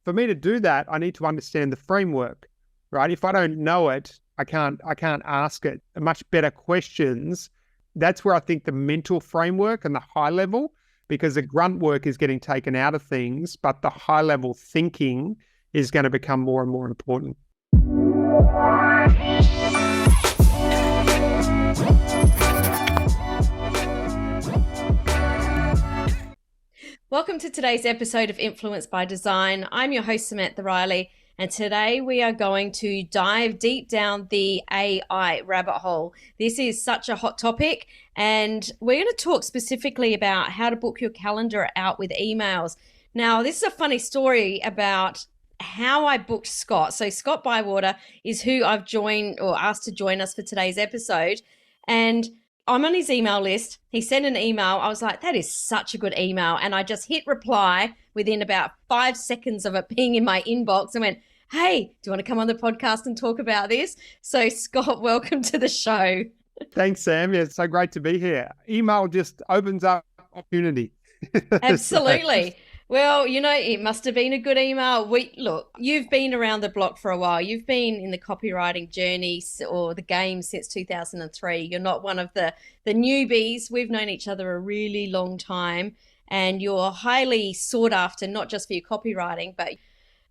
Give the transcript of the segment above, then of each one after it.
for me to do that, I need to understand the framework, right? If I don't know it, I can't ask it much better questions. That's where I think the mental framework and the high level, because the grunt work is getting taken out of things, but the high level thinking is going to become more and more important. Welcome to today's episode of Influence by Design. I'm your host, Samantha Riley, and today we are going to dive deep down the AI rabbit hole. This is such a hot topic, and we're going to talk specifically about how to book your calendar out with emails. Now, this is a funny story about how I booked Scott. So Scott Bywater is who I've joined or asked to join us for today's episode, and I'm on his email list. He sent an email. I was like, that is such a good email. And I just hit reply within about 5 seconds of it being in my inbox and went, hey, do you want to come on the podcast and talk about this? So Scott, welcome to the show. Thanks, Sam. Yeah, it's so great to be here. Email just opens up opportunity. Absolutely. Well, you know, it must have been a good email. Look, you've been around the block for a while. You've been in the copywriting journey or the game since 2003. You're not one of the newbies. We've known each other a really long time, and you're highly sought after, not just for your copywriting, but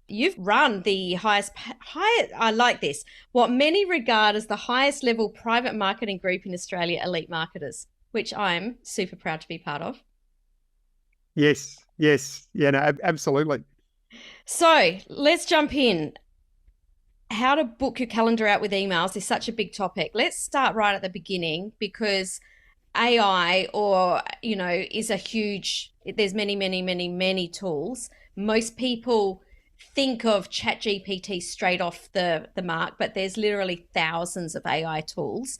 you've run the highest, I like this, what many regard as the highest level private marketing group in Australia, Elite Marketers, which I'm super proud to be part of. Yes. Yeah, no, absolutely. So let's jump in. How to book your calendar out with emails is such a big topic. Let's start right at the beginning, because AI is a huge, there's many tools. Most people think of ChatGPT straight off the mark, but there's literally thousands of AI tools.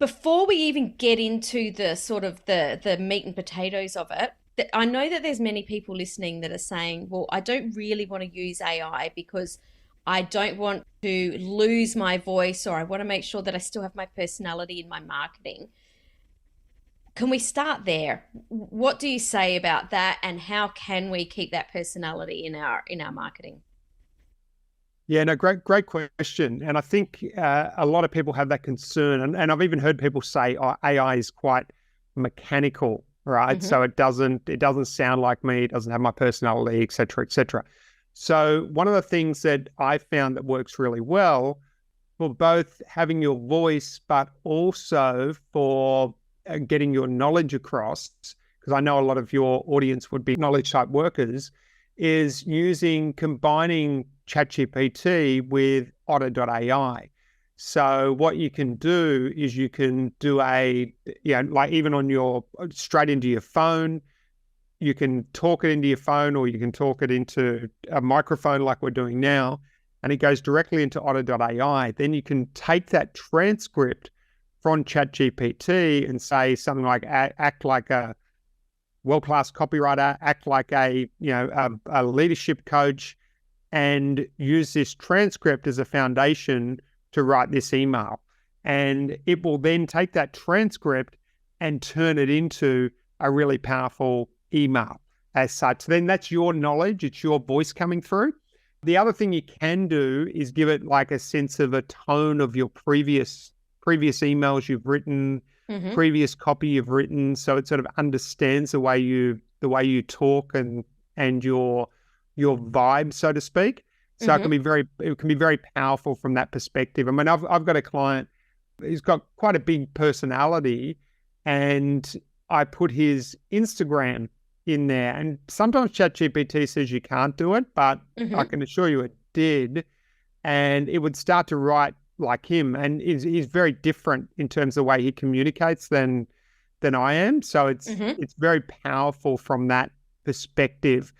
Before we even get into the sort of the meat and potatoes of it, I know that there's many people listening that are saying, well, I don't really want to use AI because I don't want to lose my voice, or I want to make sure that I still have my personality in my marketing. Can we start there? What do you say about that, and how can we keep that personality in our marketing? Yeah, no, great question. And I think a lot of people have that concern. And I've even heard people say, oh, AI is quite mechanical, right? Mm-hmm. So it doesn't sound like me, it doesn't have my personality, et cetera, et cetera. So one of the things that I found that works really well for both having your voice, but also for getting your knowledge across, because I know a lot of your audience would be knowledge type workers, is combining ChatGPT with Otter.ai. So what you can do is you can do like even straight into your phone, you can talk it into your phone, or you can talk it into a microphone like we're doing now, and it goes directly into Otter.ai. Then you can take that transcript from ChatGPT and say something like, act like a world-class copywriter, act like a leadership coach, and use this transcript as a foundation to write this email. And it will then take that transcript and turn it into a really powerful email as such. Then that's your knowledge, it's your voice coming through. The other thing you can do is give it like a sense of a tone of your previous emails you've written, mm-hmm. previous copy you've written, so it sort of understands the way you talk and your vibe, so to speak. So mm-hmm. it can be very powerful from that perspective. I mean, I've got a client, he's got quite a big personality, and I put his Instagram in there, and sometimes ChatGPT says you can't do it, but mm-hmm. I can assure you it did, and it would start to write like him, and he's very different in terms of the way he communicates than I am. So it's very powerful from that perspective.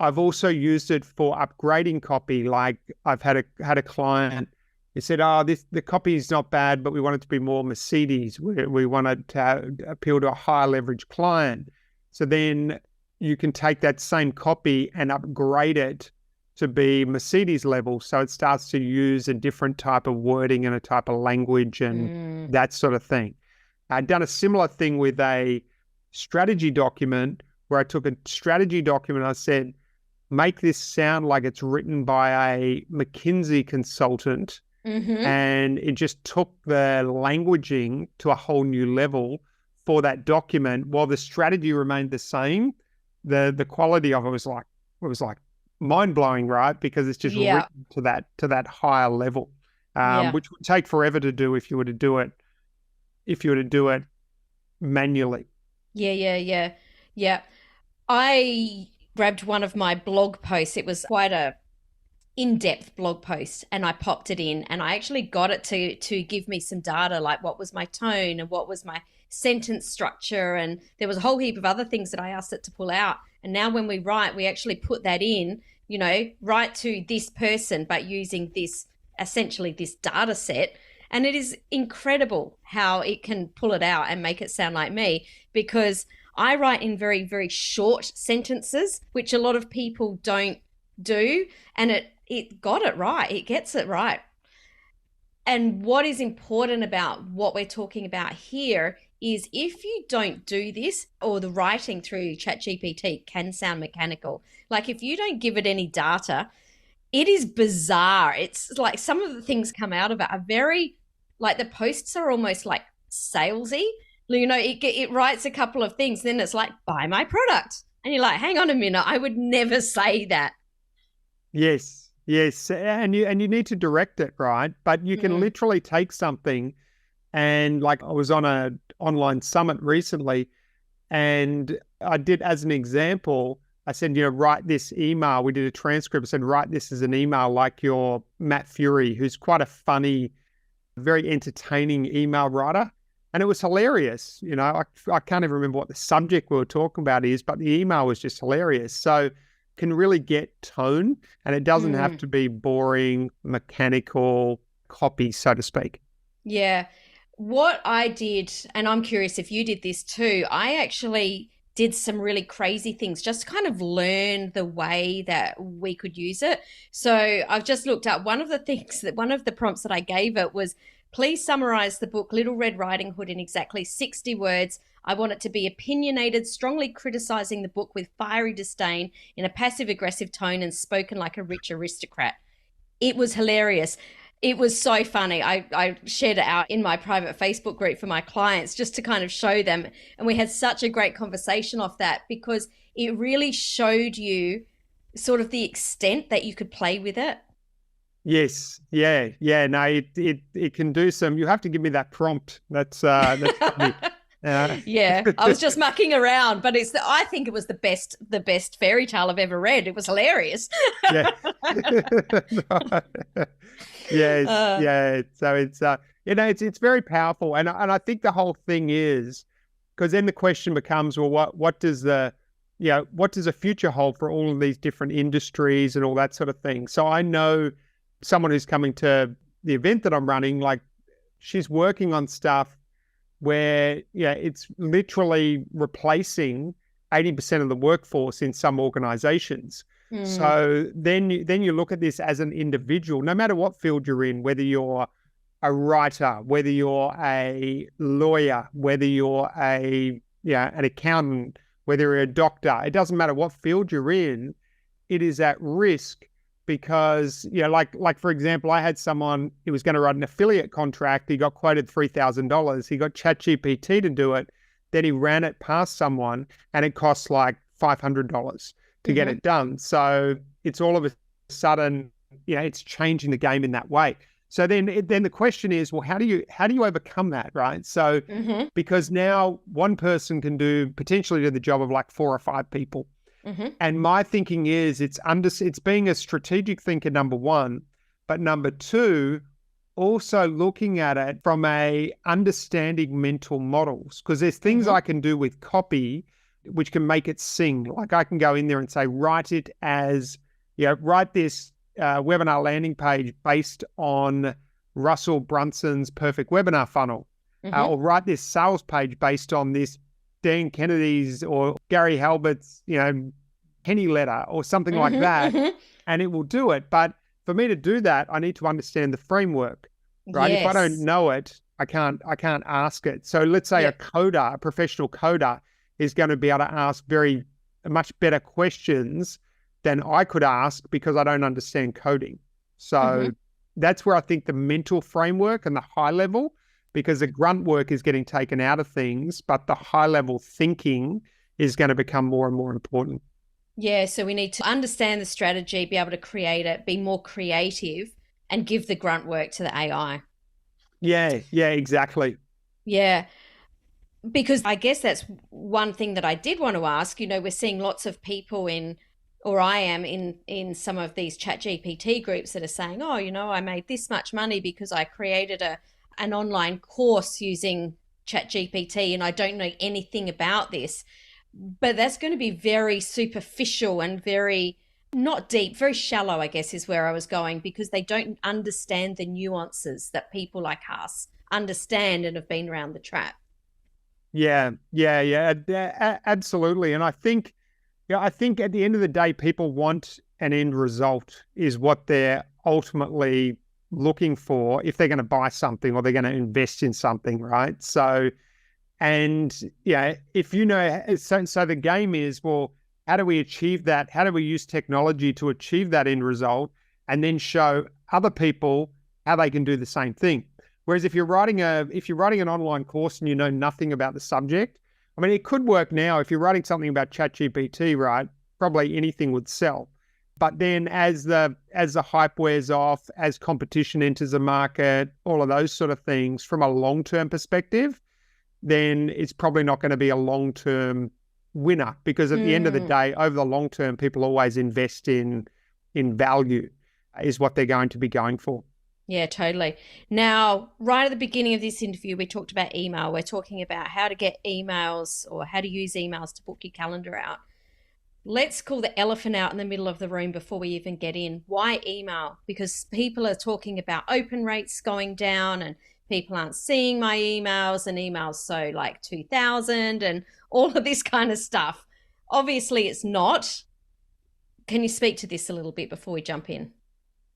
I've also used it for upgrading copy. Like I've had a client who said, the copy is not bad, but we want it to be more Mercedes. We want it to appeal to a higher leverage client. So then you can take that same copy and upgrade it to be Mercedes level. So it starts to use a different type of wording and a type of language and that sort of thing. I'd done a similar thing with a strategy document where I took a strategy document. I said, make this sound like it's written by a McKinsey consultant. Mm-hmm. And it just took the languaging to a whole new level for that document. While the strategy remained the same, the quality of it was like mind blowing, right? Because it's just Yeah. written to that higher level, Yeah. which would take forever to do if you were to do it manually. Yeah. I grabbed one of my blog posts. It was quite a in-depth blog post, and I popped it in, and I actually got it to give me some data, like what was my tone and what was my sentence structure, and there was a whole heap of other things that I asked it to pull out. And now when we write, we actually put that in, write to this person, but using this, essentially this data set. And it is incredible how it can pull it out and make it sound like me, because I write in very, very short sentences, which a lot of people don't do. And it got it right. It gets it right. And what is important about what we're talking about here is if you don't do this, or the writing through ChatGPT can sound mechanical. Like if you don't give it any data, it is bizarre. It's like some of the things come out of it are very, like the posts are almost like salesy. It writes a couple of things, then it's like, buy my product. And you're like, hang on a minute, I would never say that. Yes, and you need to direct it, right? But you can literally take something, and like I was on a online summit recently, and I did, as an example, I said, write this email. We did a transcript. I said, write this as an email like your Matt Fury, who's quite a funny, very entertaining email writer. And it was hilarious. I can't even remember what the subject we were talking about is, but the email was just hilarious. So can really get tone, and it doesn't have to be boring, mechanical copy, so to speak. Yeah. What I did, and I'm curious if you did this too, I actually did some really crazy things just to kind of learn the way that we could use it. So I've just looked up one of the prompts that I gave it was, please summarize the book Little Red Riding Hood in exactly 60 words. I want it to be opinionated, strongly criticizing the book with fiery disdain in a passive-aggressive tone and spoken like a rich aristocrat. It was hilarious. It was so funny. I shared it out in my private Facebook group for my clients just to kind of show them. And we had such a great conversation off that, because it really showed you sort of the extent that you could play with it. Yes. Yeah. No, it can do some. You have to give me that prompt. That's funny. Yeah, I was just mucking around, but I think it was the best fairy tale I've ever read. It was hilarious. Yeah. Yes. So it's very powerful, and I think the whole thing is, because then the question becomes, well, what does the future hold for all of these different industries and all that sort of thing? So I know someone who's coming to the event that I'm running, like she's working on stuff where it's literally replacing 80% of the workforce in some organizations. So then you look at this as an individual, no matter what field you're in, whether you're a writer, whether you're a lawyer, whether you're an accountant, whether you're a doctor, it doesn't matter what field you're in, it is at risk. Because, like for example, I had someone who was going to write an affiliate contract. He got quoted $3,000. He got ChatGPT to do it. Then he ran it past someone, and it cost like $500 to get it done. So it's all of a sudden, it's changing the game in that way. So then the question is, well, how do you overcome that, right? So because now one person can potentially do the job of like 4 or 5 people. And my thinking is it's being a strategic thinker, number one, but number two, also looking at it from a understanding mental models, because there's things I can do with copy which can make it sing. Like I can go in there and say, write it as, write this webinar landing page based on Russell Brunson's perfect webinar funnel, or write this sales page based on this Dan Kennedy's or Gary Halbert's, penny letter or something like that, and it will do it. But for me to do that, I need to understand the framework, right? Yes. If I don't know it, I can't ask it. So let's say a professional coder is going to be able to ask much better questions than I could ask because I don't understand coding. So that's where I think the mental framework and the high level, because the grunt work is getting taken out of things, but the high level thinking is going to become more and more important. Yeah, so we need to understand the strategy, be able to create it, be more creative, and give the grunt work to the AI. Yeah, exactly. Yeah, because I guess that's one thing that I did want to ask. We're seeing lots of people or I am in some of these chat GPT groups that are saying, oh, I made this much money because I created an online course using chat GPT and I don't know anything about this. But that's going to be very superficial and very not deep, very shallow, I guess, is where I was going, because they don't understand the nuances that people like us understand and have been around the trap. Yeah, absolutely. And I think at the end of the day, people want an end result is what they're ultimately looking for if they're going to buy something or they're going to invest in something, right? So, and if so the game is, well, how do we achieve that? How do we use technology to achieve that end result and then show other people how they can do the same thing? Whereas if you're writing an online course and you know nothing about the subject, I mean, it could work now. If you're writing something about ChatGPT, right, probably anything would sell. But then as the hype wears off, as competition enters the market, all of those sort of things, from a long-term perspective, then it's probably not going to be a long-term winner, because at the end of the day, over the long term, people always invest in value is what they're going to be going for. Yeah, totally. Now, right at the beginning of this interview, we talked about email. We're talking about how to get emails or how to use emails to book your calendar out. Let's call the elephant out in the middle of the room before we even get in. Why email? Because people are talking about open rates going down and people aren't seeing my emails and emails so like 2,000 and all of this kind of stuff. Obviously, it's not. Can you speak to this a little bit before we jump in?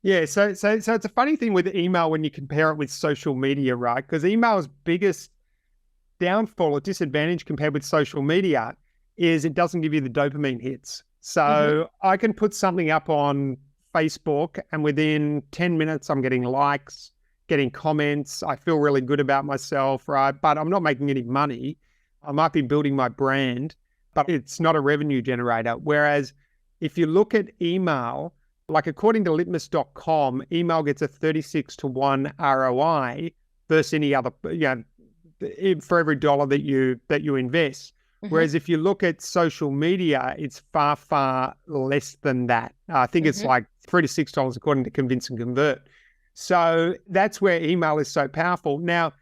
Yeah, so it's a funny thing with email when you compare it with social media, right? Because email's biggest downfall or disadvantage compared with social media is it doesn't give you the dopamine hits. So I can put something up on Facebook and within 10 minutes I'm getting likes, getting comments. I feel really good about myself, right? But I'm not making any money. I might be building my brand, but it's not a revenue generator. Whereas if you look at email, like according to litmus.com, email gets a 36-to-1 ROI versus any other, for every dollar that you invest. Whereas if you look at social media, it's far, far less than that. I think it's like $3 to $6 according to Convince and Convert. So that's where email is so powerful. Now,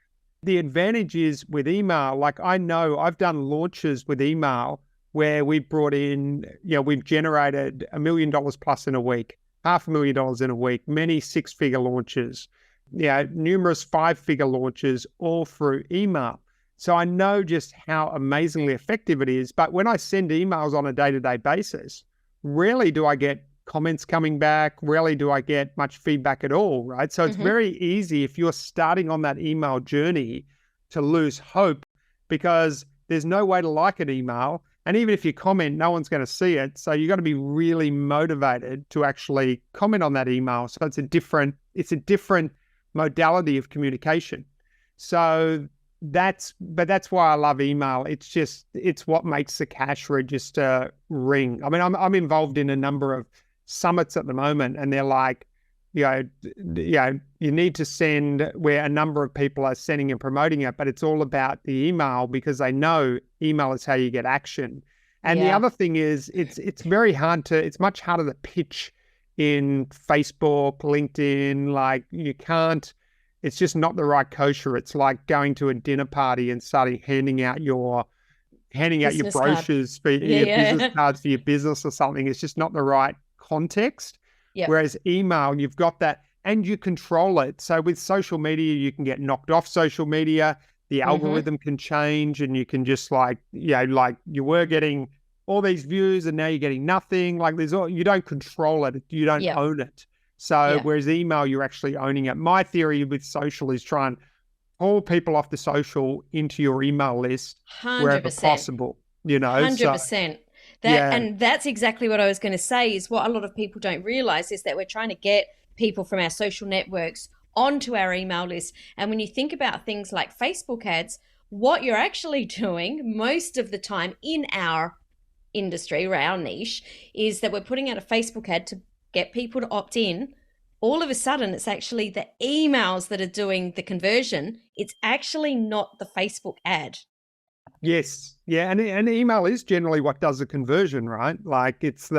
the advantage is with email, like I know I've done launches with email where we've brought in, we've generated $1 million plus in a week, $500,000 in a week, many six-figure launches, numerous five-figure launches, all through email. So I know just how amazingly effective it is. But when I send emails on a day-to-day basis, rarely do I get comments coming back, rarely do I get much feedback at all, right? So it's very easy if you're starting on that email journey to lose hope, because there's no way to like an email. And even if you comment, no one's going to see it. So you got to be really motivated to actually comment on that email. So it's a different modality of communication. So that's why I love email. It's what makes the cash register ring. I mean, I'm involved in a number of summits at the moment, and they're like, you need to send, where a number of people are sending and promoting it, but it's all about the email because they know email is how you get action. And the other thing is it's much harder to pitch in Facebook, LinkedIn. Like it's just not the right kosher. It's like going to a dinner party and starting handing out your brochures for your business cards for your business or something. It's just not the right context. Yep. Whereas email, you've got that and you control it. So with social media, you can get knocked off social media. The algorithm can change, and you can just like you were getting all these views and now you're getting nothing. Like you don't control it. You don't own it. So whereas email, you're actually owning it. My theory with social is try and pull people off the social into your email list 100%. wherever possible, 100%. Yeah. And that's exactly what I was going to say, is what a lot of people don't realize is that we're trying to get people from our social networks onto our email list. And when you think about things like Facebook ads, what you're actually doing most of the time in our industry or our niche is that we're putting out a Facebook ad to get people to opt in. All of a sudden, it's actually the emails that are doing the conversion. It's actually not the Facebook ad. Yes. Yeah. And email is generally what does the conversion, right? Like it's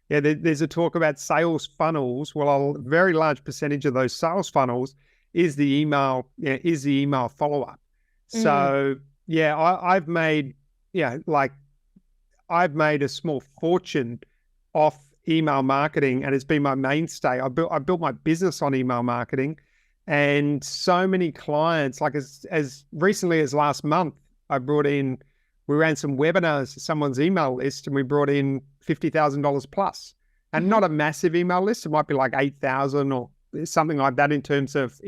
there's a talk about sales funnels. Well, a very large percentage of those sales funnels is the email follow-up. So I've made, I've made a small fortune off email marketing, and it's been my mainstay. I built my business on email marketing, and so many clients, like as recently as last month, we ran some webinars to someone's email list, and we brought in $50,000 plus, and not a massive email list. It might be like 8,000 or something like that in terms of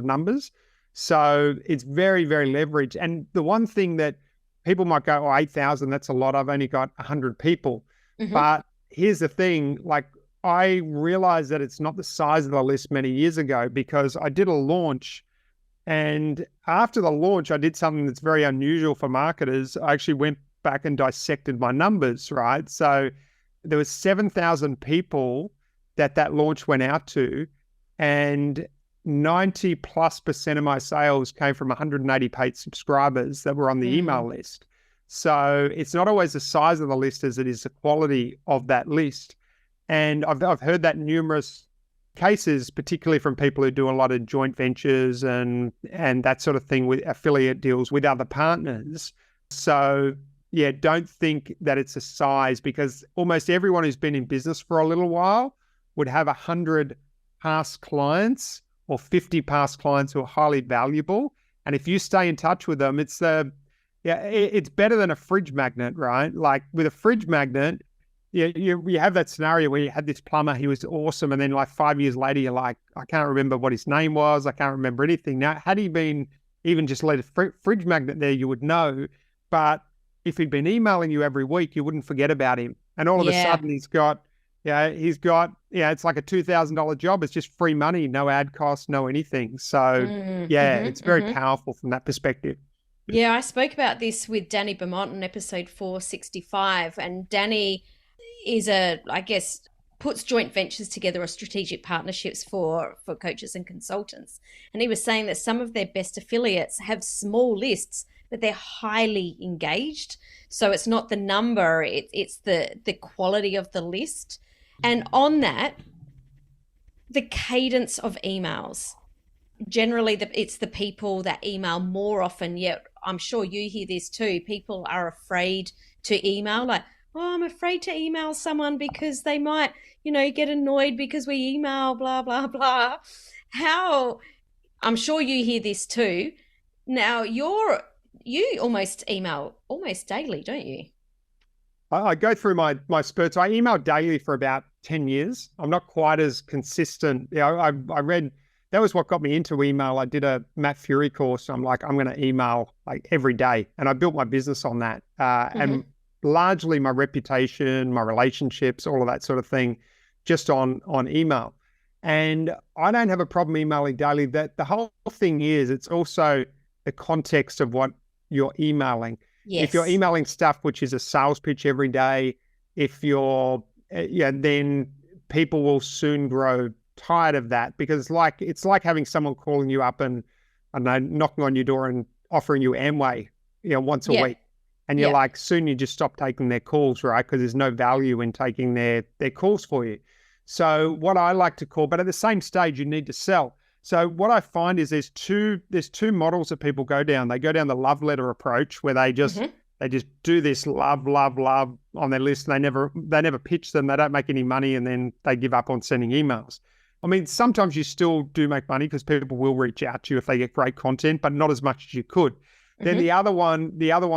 numbers. So it's very, very leveraged. And the one thing that people might go, oh, 8,000, that's a lot. I've only got 100 people. But here's the thing, like I realized that it's not the size of the list many years ago, because I did a launch, and after the launch, I did something that's very unusual for marketers. I actually went back and dissected my numbers, right? So there was 7,000 people that launch went out to, and 90+% of my sales came from 180 paid subscribers that were on the email list. So it's not always the size of the list as it is the quality of that list. And I've heard that numerous cases, particularly from people who do a lot of joint ventures and that sort of thing with affiliate deals with other partners. So yeah, don't think that it's a size, because almost everyone who's been in business for a little while would have 100 past clients or 50 past clients who are highly valuable. And if you stay in touch with them, it's better than a fridge magnet, right? Like with a fridge magnet, you have that scenario where you had this plumber, he was awesome, and then like 5 years later, you're like, I can't remember what his name was, I can't remember anything. Now, had he been even just let a fridge magnet there, you would know. But if he'd been emailing you every week, you wouldn't forget about him. And all of a sudden, it's like a $2,000 job. It's just free money, no ad costs, no anything. So it's very powerful from that perspective. Yeah, I spoke about this with Danny Beaumont in episode 465, and Danny is puts joint ventures together or strategic partnerships for coaches and consultants. And he was saying that some of their best affiliates have small lists, but they're highly engaged. So it's not the number, it's the quality of the list. And on that, the cadence of emails. Generally, it's the people that email more often, yet I'm sure you hear this too. People are afraid to email, like, oh, I'm afraid to email someone because they might, get annoyed because we email, blah, blah, blah. I'm sure you hear this too. Now, you almost email almost daily, don't you? I go through my spurts. I email daily for about 10 years. I'm not quite as consistent. I read, that was what got me into email. I did a Matt Fury course. I'm like, I'm going to email like every day. And I built my business on that. And largely my reputation, my relationships, all of that sort of thing, just on email. And I don't have a problem emailing daily. That the whole thing is, it's also the context of what you're emailing. Yes. If you're emailing stuff which is a sales pitch every day, then people will soon grow tired of that, because it's like having someone calling you up and, I don't know, knocking on your door and offering you Amway, once a week. And you're like, soon you just stop taking their calls, right? Because there's no value in taking their calls for you. So what I like to call, but at the same stage, you need to sell. So what I find is there's two models that people go down. They go down the love letter approach, where they just do this love on their list, and they never pitch them. They don't make any money, and then they give up on sending emails. I mean, sometimes you still do make money because people will reach out to you if they get great content, but not as much as you could. Then the other one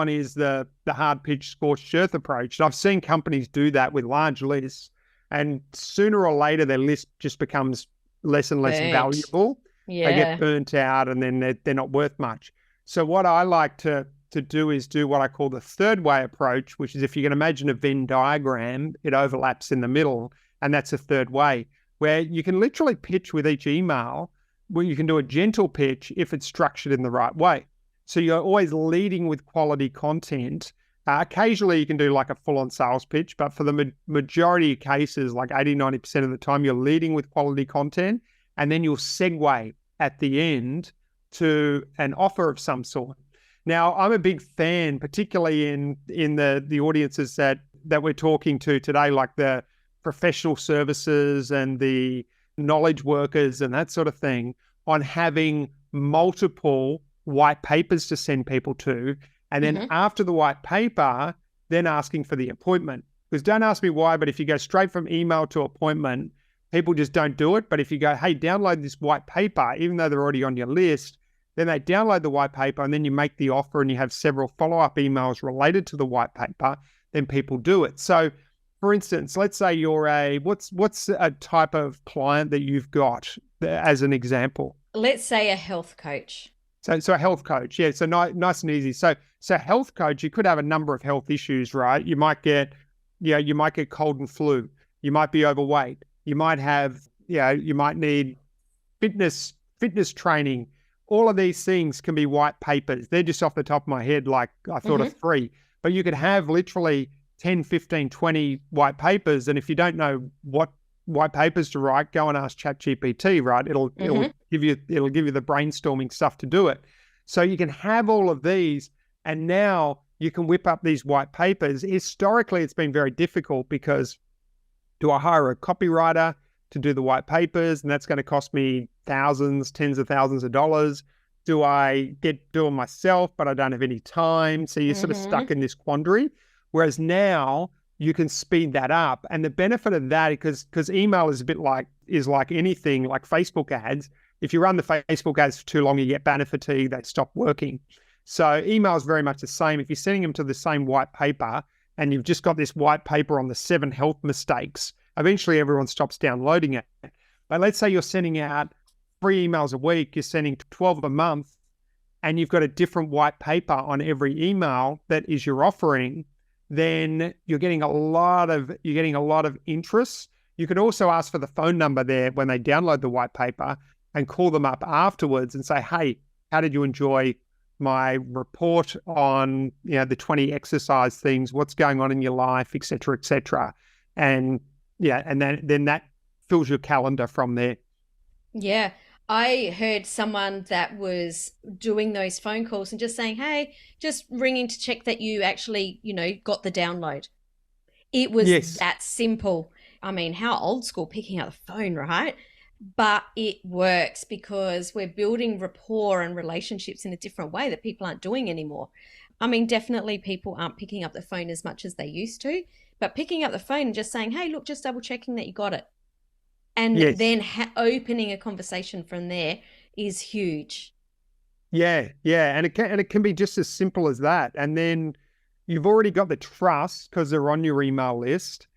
is the hard pitch scorched earth approach. And I've seen companies do that with large lists, and sooner or later their list just becomes less and less valuable. They get burnt out, and then they're not worth much. So what I like to to do is do what I call the third way approach, which is if you can imagine a Venn diagram, it overlaps in the middle. And that's a third way where you can literally pitch with each email, where you can do a gentle pitch if it's structured in the right way. So you're always leading with quality content. Occasionally you can do like a full-on sales pitch, but for the majority of cases, like 80, 90% of the time, you're leading with quality content, and then you'll segue at the end to an offer of some sort. Now, I'm a big fan, particularly in the audiences that we're talking to today, like the professional services and the knowledge workers and that sort of thing, on having multiple white papers to send people to. And then after the white paper, then asking for the appointment. Because don't ask me why, but if you go straight from email to appointment, people just don't do it. But if you go, hey, download this white paper, even though they're already on your list, then they download the white paper and then you make the offer and you have several follow-up emails related to the white paper, then people do it. So for instance, let's say you're what's a type of client that you've got as an example? Let's say a health coach. So a health coach, yeah. So nice and easy. So health coach, you could have a number of health issues, right? You might get cold and flu. You might be overweight. You might have, you might need fitness training. All of these things can be white papers. They're just off the top of my head, like I thought of 3. But you could have literally 10, 15, 20 white papers. And if you don't know what white papers to write, go and ask ChatGPT, right? It'll give you the brainstorming stuff to do it. So you can have all of these, and now you can whip up these white papers. Historically, it's been very difficult because do I hire a copywriter to do the white papers? And that's going to cost me thousands, tens of thousands of dollars. Do I do it myself, but I don't have any time? So you're sort of stuck in this quandary. Whereas now you can speed that up. And the benefit of that, because email is like anything, like Facebook ads. If you run the Facebook ads for too long, you get banner fatigue, they stop working. So email is very much the same. If you're sending them to the same white paper and you've just got this white paper on the 7 health mistakes, eventually everyone stops downloading it. But let's say you're sending out 3 emails a week, you're sending 12 a month, and you've got a different white paper on every email that is your offering, then you're getting a lot of interest. You could also ask for the phone number there when they download the white paper and call them up afterwards and say, hey, how did you enjoy my report on the 20 exercise things, what's going on in your life, et cetera, et cetera. And then that fills your calendar from there. Yeah. I heard someone that was doing those phone calls and just saying, hey, just ringing to check that you actually, got the download. It was that simple. I mean, how old school picking up the phone, right? But it works because we're building rapport and relationships in a different way that people aren't doing anymore. I mean, definitely people aren't picking up the phone as much as they used to, but picking up the phone and just saying, hey, look, just double checking that you got it. And then opening a conversation from there is huge. Yeah. And it can be just as simple as that. And then you've already got the trust because they're on your email list.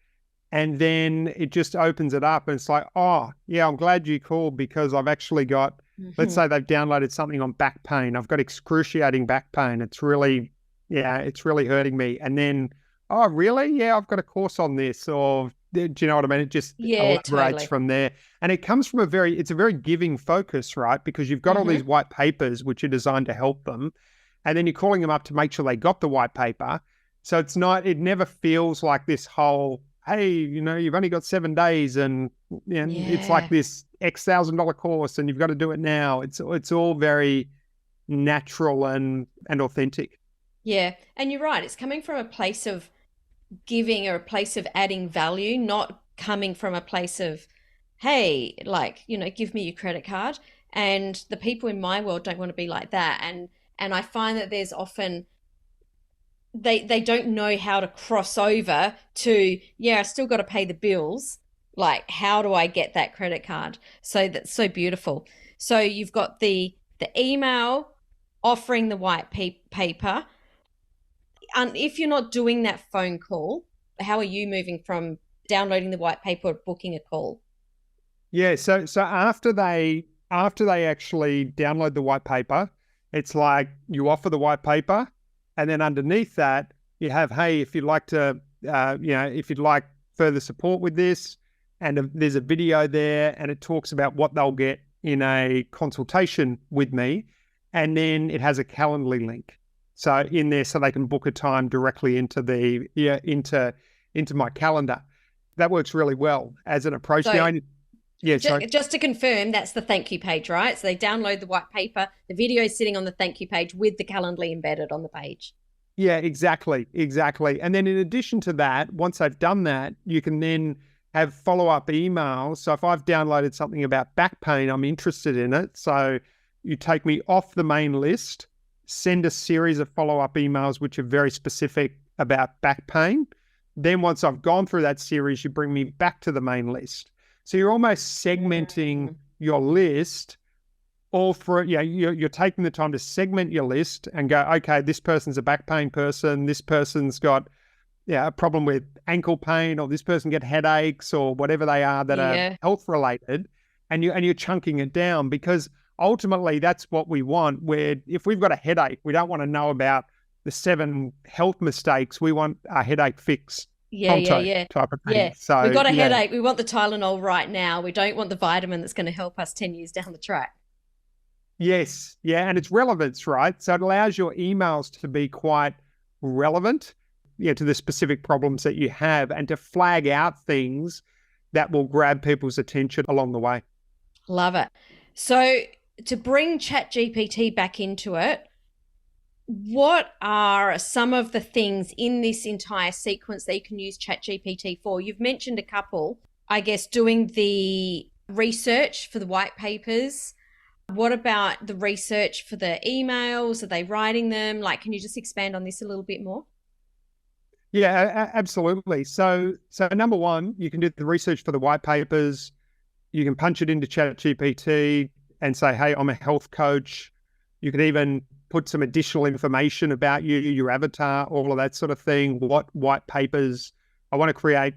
And then it just opens it up and it's like, oh, yeah, I'm glad you called because I've actually got, let's say they've downloaded something on back pain. I've got excruciating back pain. It's really hurting me. And then, oh, really? Yeah, I've got a course on this. Or do you know what I mean? It just elaborates from there. And it comes from it's a very giving focus, right? Because you've got all these white papers, which are designed to help them. And then you're calling them up to make sure they got the white paper. So it never feels like this whole, hey, you've only got 7 days and it's like this X $1,000 course and you've got to do it now. It's all very natural and authentic. Yeah. And you're right. It's coming from a place of giving or a place of adding value, not coming from a place of, hey, give me your credit card. And the people in my world don't want to be like that. And I find that there's often, they don't know how to cross over to, I still got to pay the bills. Like, how do I get that credit card? So that's so beautiful. So you've got the email offering the white paper. And if you're not doing that phone call, how are you moving from downloading the white paper or booking a call? Yeah. So after they actually download the white paper, it's like you offer the white paper And then underneath that, you have, hey, if you'd like to, if you'd like further support with this, and there's a video there, and it talks about what they'll get in a consultation with me. And then it has a Calendly link. So in there, so they can book a time directly into into my calendar. That works really well as an approach. So, Now, just to confirm, that's the thank you page, right? So they download the white paper, the video is sitting on the thank you page with the Calendly embedded on the page. Yeah, exactly. And then in addition to that, once I've done that, you can then have follow-up emails. So if I've downloaded something about back pain, I'm interested in it. So you take me off the main list, send a series of follow-up emails, which are very specific about back pain. Then once I've gone through that series, you bring me back to the main list. So you're almost segmenting your list all for, you're taking the time to segment your list and go, okay, this person's a back pain person. This person's got a problem with ankle pain, or this person get headaches or whatever they are that are health related. And you're chunking it down, because ultimately that's what we want. Where if we've got a headache, we don't want to know about the 7 health mistakes. We want a headache fix. Type of thing. So we've got a headache. We want the Tylenol right now. We don't want the vitamin that's going to help us 10 years down the track. Yes. Yeah. And it's relevance, right? So it allows your emails to be quite relevant, to the specific problems that you have, and to flag out things that will grab people's attention along the way. Love it. So to bring ChatGPT back into it, what are some of the things in this entire sequence that you can use ChatGPT for? You've mentioned a couple, I guess, doing the research for the white papers. What about the research for the emails? Are they writing them? Can you just expand on this a little bit more? Yeah, absolutely. So number one, you can do the research for the white papers. You can punch it into ChatGPT and say, hey, I'm a health coach. You could even put some additional information about you, your avatar, all of that sort of thing. What white papers? I want to create,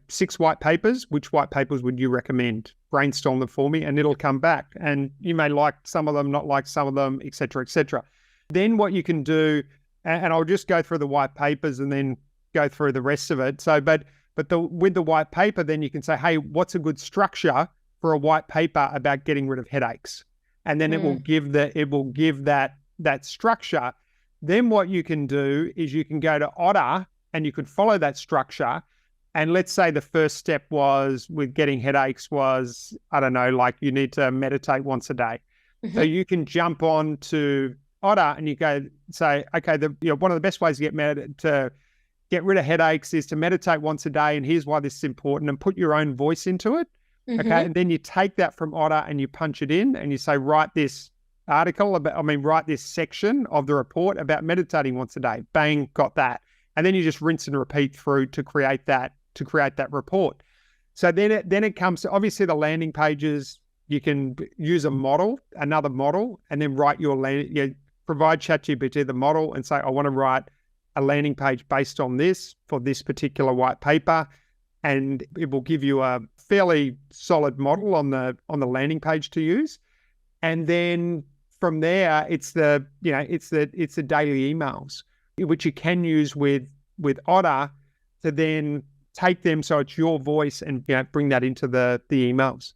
6 white papers. Which white papers would you recommend? Brainstorm them for me, and it'll come back. And you may like some of them, not like some of them, et cetera, et cetera. Then what you can do, and I'll just go through the white papers and then go through the rest of it. So, with the white paper, then you can say, hey, what's a good structure for a white paper about getting rid of headaches? And then it will give that structure. Then what you can do is you can go to Otter and you could follow that structure. And let's say the first step was with getting headaches was, I don't know, like you need to meditate once a day. Mm-hmm. So you can jump on to Otter and you go say, okay, one of the best ways to get rid of headaches is to meditate once a day. And here's why this is important, and put your own voice into it. Mm-hmm. Okay. And then you take that from Otter and you punch it in and you say, write this section of the report about meditating once a day. Bang, got that. And then you just rinse and repeat through to create that report. So then it comes to, obviously, the landing pages. You can use another model, and then write provide ChatGPT the model and say, I want to write a landing page based on this for this particular white paper. And it will give you a fairly solid model on the landing page to use. And then from there, it's the daily emails, which you can use with Otter to then take them so it's your voice and bring that into the emails.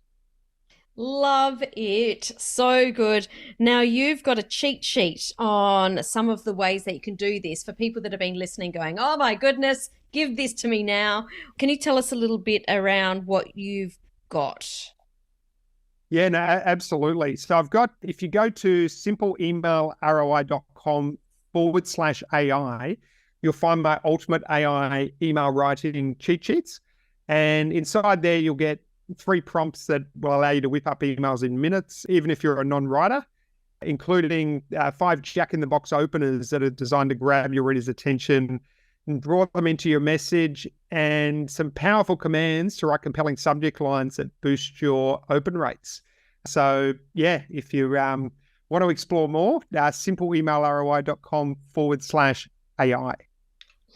Love it. So good. Now, you've got a cheat sheet on some of the ways that you can do this for people that have been listening going, oh my goodness, give this to me now. Can you tell us a little bit around what you've got? Yeah, no, absolutely. So I've got, if you go to simpleemailroi.com/AI, you'll find my ultimate AI email writing cheat sheets. And inside there, you'll get 3 prompts that will allow you to whip up emails in minutes, even if you're a non-writer, including 5 jack-in-the-box openers that are designed to grab your reader's attention and draw them into your message, and some powerful commands to write compelling subject lines that boost your open rates. So, yeah, if you want to explore more, simpleemailroi.com/AI.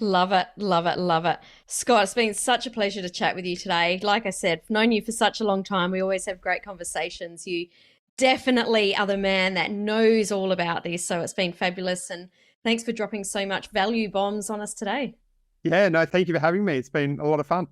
Love it, love it, love it. Scott, it's been such a pleasure to chat with you today. Like I said, I've known you for such a long time. We always have great conversations. You definitely are the man that knows all about this. So it's been fabulous. And Thanks for dropping so much value bombs on us today. Yeah, no, thank you for having me. It's been a lot of fun.